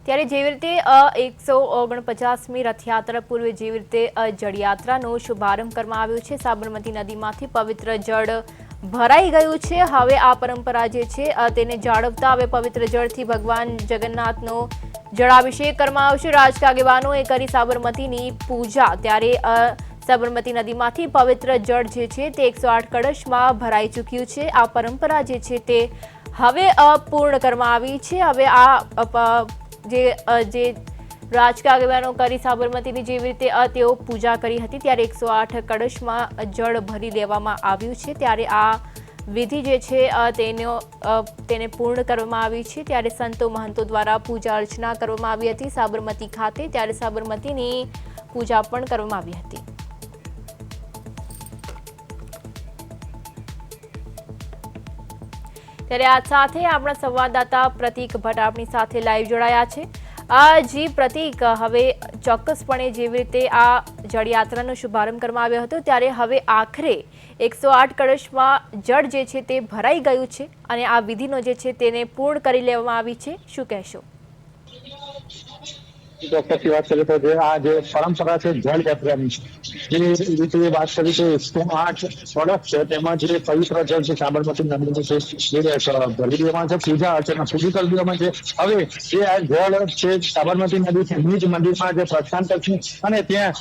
ત્યારે જેવી રીતે 149મી રથયાત્રા પૂર્વે જેવી રીતે જળયાત્રાનો શુભારંભ કરવામાં આવ્યો છે। સાબરમતી નદીમાંથી પવિત્ર જળ ભરાઈ ગયું છે। હવે આ પરંપરા જે છે તેને જાળવતા હવે પવિત્ર જળથી ભગવાન જગન્નાથનો જળાભિષેક કરવામાં આવશે। રાજકીય આગેવાનોએ કરી સાબરમતીની પૂજા। ત્યારે સાબરમતી નદીમાંથી પવિત્ર જળ જે છે તે 108 કળશમાં ભરાઈ ચૂક્યું છે। આ પરંપરા જે છે તે હવે પૂર્ણ કરવામાં આવી છે। હવે આ જે રાજકીય આગેવાનો કરી સાબરમતીની જેવી રીતે તેઓ પૂજા કરી હતી ત્યારે 108 કળશમાં જળ ભરી દેવામાં આવ્યું છે। ત્યારે આ વિધિ જે છે તેને પૂર્ણ કરવામાં આવી છે। ત્યારે સંતો મહંતો દ્વારા પૂજા અર્ચના કરવામાં આવી હતી સાબરમતી ખાતે। ત્યારે સાબરમતીની પૂજા પણ કરવામાં આવી હતી। ત્યારે આ સાથે આપણા સંવાદદાતા પ્રતીક ભટ્ટ આપણી સાથે લાઈવ જોડાયા છે। જી પ્રતીક, હવે ચોક્કસપણે જેવી રીતે આ જળયાત્રાનો શુભારંભ કરવામાં આવ્યો હતો ત્યારે હવે આખરે 108 કળશમાં જળ જે છે તે ભરાઈ ગયું છે અને આ વિધિનો જે છે તેને પૂર્ણ કરી લેવામાં આવી છે, શું કહેશો? ચોક્કસથી વાત કરીએ તો આ જે પરંપરા છે જળયાત્રાની, જે રીતે વાત કરી તો 108 કળશ છે તેમાં જે પવિત્ર જળ છે સાબરમતી નદીનું છે એ ભરી દેવામાં છે, પૂજા અર્ચના પૂરી કરી દેવામાં છે। હવે જે આ જળ છે સાબરમતી નદી છે નિજ મંદિરમાં જે પ્રસ્થાન કરશે અને ત્યાં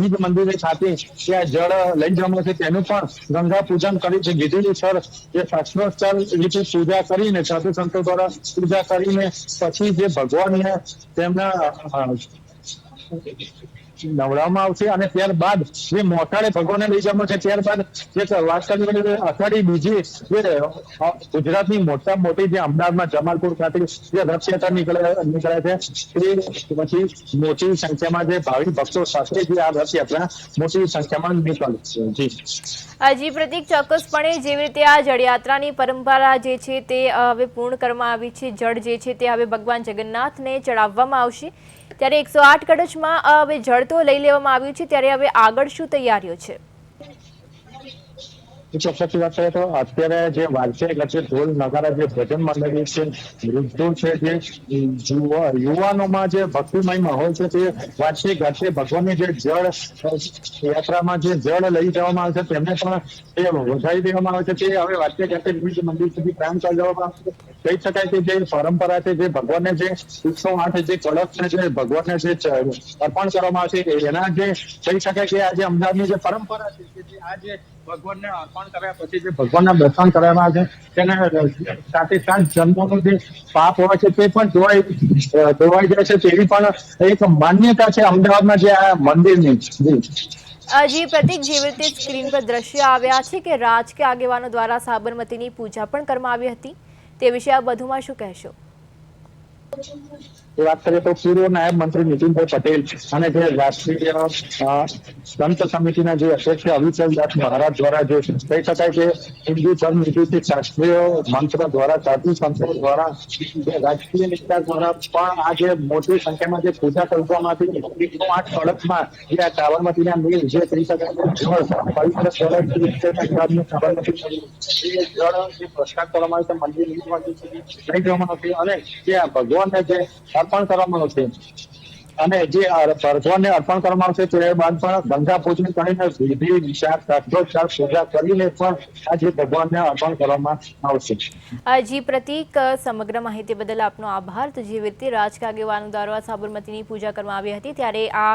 નિજ મંદિર સાથે ત્યાં જળ લઈ જવામાં છે તેનું પણ ગંગા પૂજન કરી છે વિધિસર જે શાસ્ત્રોત્તર રીતે પૂજા કરીને સાધુ સંતો દ્વારા પૂજા કરીને પછી જે ભગવાનને તેમના નવડાવવામાં આવશે અને ત્યારબાદ જે મોટાળે ભગવાનને લઈ જવામાં છે। ત્યારબાદ જે વાત કરી અષાઢી બીજી જે ગુજરાતની મોટામાં મોટી જે અમદાવાદમાં જમાલપુર ખાતે જે રથયાત્રા નીકળે છે તે પછી મોટી સંખ્યામાં જે ભાવિક ભક્તો સાથે જે આ રથયાત્રા મોટી સંખ્યામાં નીકળશે। જી પ્રતીક, ચોક્કસપણે જેવી રીતે આ જળયાત્રાની પરંપરા જે છે તે હવે પૂર્ણ કરવામાં આવી છે। જળ જે છે તે હવે ભગવાન જગન્નાથને ચડાવવામાં આવશે। ત્યારે 108 કળશમાં હવે જળ તો લઈ લેવામાં આવ્યું છે, ત્યારે હવે આગળ શું તૈયારીઓ છે? ચોક્કસથી વાત કરીએ તો અત્યારે જે વાલસે ગચ્છે ઢોલ નગારા જે ભજન મંડળી છે, વૃદ્ધો છે, જે યુવાનોમાં જે ભક્તિમય માહોલ છે તે વાલસે ગચ્છે ભગવાનની જે જળ યાત્રામાં જે જળ લઈ જવામાં આવે છે તેમને પણ એ વધારી દેવામાં આવે છે। તે હવે વાલસે ગચ્છે વિવિધ મંદિર સુધી કામ કરી દેવામાં આવશે। કહી શકાય કે જે પરંપરા છે જે ભગવાનને જે 108 જે કળશ છે જે ભગવાનને જે અર્પણ કરવામાં આવશે એના જે કહી શકાય કે આ જે અમદાવાદની જે પરંપરા છે કે આ જે ભગવાનને અર્પણ કર્યા પછી જે ભગવાનના દર્શન કરવામાં આવે છે તેના સાથે સાથ જન્મનું જે પાપ હોય છે તે પણ ધોવાઈ જાય છે તેવી પણ એક માન્યતા છે અમદાવાદમાં જે આ મંદિરની। જી પ્રતીક, જેવી રીતે સ્ક્રીન પર દ્રશ્ય આવ્યા છે કે રાજકીય આગેવાનો દ્વારા સાબરમતીની પૂજા પણ કરવામાં આવી હતી, તે વિશે આપ વધુમાં શું કહેશો? વાત કરીએ તો પૂર્વ નાયબ મંત્રી નીતિનભાઈ પટેલ અને જે રાષ્ટ્રીય સંત સમિતિના જે અધ્યક્ષ અવિચલદાસ મહારાજ દ્વારા જે કહી શકાય કે હિન્દુ ધર્મ નીતિ શાસ્ત્રીય મંત્ર દ્વારા સાધુ સંતો દ્વારા રાજકીય નેતા દ્વારા પણ આ જે મોટી સંખ્યામાં જે પૂજા કરવામાં આવી 108 કળશમાં જે આ સાબરમતીના નીર જે કહી શકાય પવિત્ર સાબરમતી જળ જે પ્રસ્થાન કરવામાં આવે છે મંદિર લઈ જવામાં આવશે અને ત્યાં ભગવાનને જે અર્પણ કરવામાં આવશે અને જે ભગવાનને અર્પણ કરવામાં આવશે ત્યારબાદ પણ ગંગા પૂજન કરીને વિધિ વિચાર શાસ્ત્રોચ્ચાર પૂજા કરીને પણ આજે ભગવાનને અર્પણ કરવામાં આવશે। જી પ્રતીક, સમગ્ર માહિતી બદલ આપનો આભાર। તો જે રીતે રાજકીય આગેવાનો દ્વારા સાબરમતીની પૂજા કરવામાં આવી હતી ત્યારે આ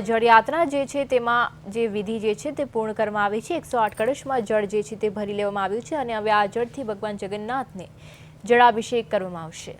જળયાત્રા જે છે તેમાં જે વિધિ જે છે તે પૂર્ણ કરવામાં આવી છે। 108 કળશમાં જળ જે છે તે ભરી લેવામાં આવ્યું છે અને હવે આ જળથી ભગવાન જગન્નાથને જળાભિષેક કરવામાં આવશે।